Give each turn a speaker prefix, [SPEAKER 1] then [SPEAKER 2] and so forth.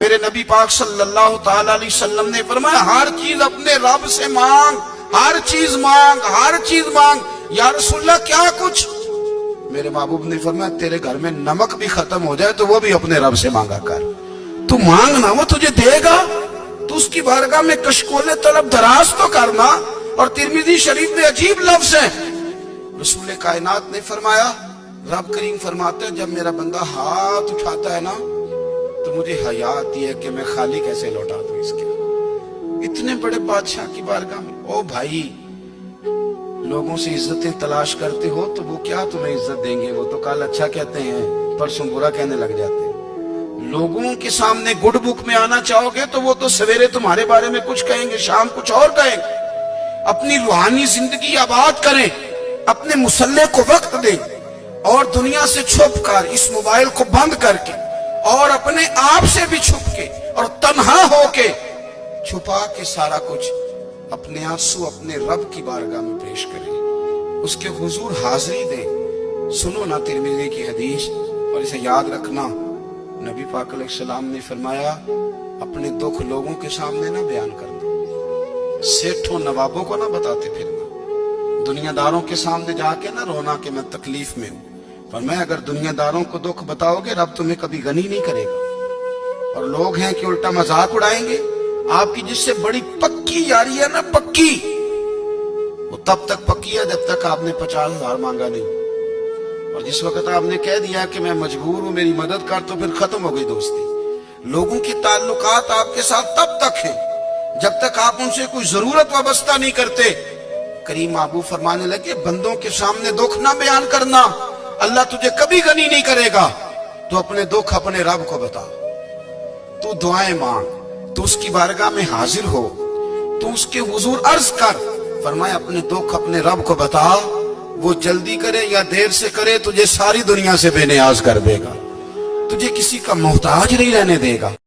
[SPEAKER 1] میرے نبی پاک صلی اللہ تعالی علیہ وسلم نے فرمایا ہر چیز اپنے رب سے مانگ، ہر چیز مانگ، ہر چیز مانگ۔ یا رسول اللہ کیا کچھ؟ میرے محبوب نے فرمایا تیرے گھر میں نمک بھی ختم ہو جائے تو وہ بھی اپنے رب سے مانگا کر، تو مانگنا وہ تجھے دے گا، تو اس کی بارگاہ میں کشکول طلب دراز تو کرنا۔ اور ترمذی شریف میں عجیب لفظ ہے، رسول کائنات نے فرمایا، رب کریم فرماتا ہے جب میرا بندہ ہاتھ اٹھاتا ہے نا تو مجھے حیا آتی ہے کہ میں خالی کیسے لوٹا دوں اس کے۔ اتنے بڑے بادشاہ کی بارگاہ میں، او بھائی لوگوں سے عزتیں تلاش کرتے ہو تو وہ کیا تمہیں عزت دیں گے؟ وہ تو کل اچھا کہتے ہیں پرسوں برا کہنے لگ جاتے ہیں۔ لوگوں کے سامنے گڈ بک میں آنا چاہو گے تو وہ تو سویرے تمہارے بارے میں کچھ کہیں گے، شام کچھ اور کہیں گے۔ اپنی روحانی زندگی آباد کریں، اپنے مسلح کو وقت دیں، اور دنیا سے چھپ کر اس موبائل کو بند کر کے اور اپنے آپ سے بھی چھپ کے اور تنہا ہو کے چھپا کے سارا کچھ اپنے آنسو اپنے رب کی بارگاہ میں پیش کریں، اس کے حضور حاضری دیں۔ سنو نا ترمذی کی حدیث اور اسے یاد رکھنا، نبی پاک علیہ السلام نے فرمایا اپنے دکھ لوگوں کے سامنے نہ بیان کرنا، سیٹھوں نوابوں کو نہ بتاتے پھرنا، دنیا داروں کے سامنے جا کے نہ رونا کہ میں تکلیف میں ہوں۔ فرمایا اگر دنیا داروں کو دکھ بتاؤ گے رب تمہیں کبھی غنی نہیں کرے گا۔ اور لوگ ہیں کہ الٹا مذاق اڑائیں گے، آپ کی جس سے بڑی پکی یاری ہے نا، پکی، وہ تب تک پکی ہے جب تک آپ نے 50,000 مانگا نہیں، اور جس وقت آپ نے کہہ دیا کہ میں مجبور ہوں میری مدد کر تو پھر ختم ہو گئی دوستی۔ لوگوں کے تعلقات آپ کے ساتھ تب تک ہیں جب تک آپ ان سے کوئی ضرورت وابستہ نہیں کرتے۔ کریم محبوب فرمانے لگے بندوں کے سامنے دکھ نہ بیان کرنا، اللہ تجھے کبھی غنی نہیں کرے گا، تو اپنے دکھ اپنے رب کو بتا، تو دعائیں مانگ، تو اس کی بارگاہ میں حاضر ہو، تو اس کے حضور عرض کر۔ فرمایا اپنے دکھ اپنے رب کو بتا، وہ جلدی کرے یا دیر سے کرے تجھے ساری دنیا سے بے نیاز کر دے گا، تجھے کسی کا محتاج نہیں رہنے دے گا۔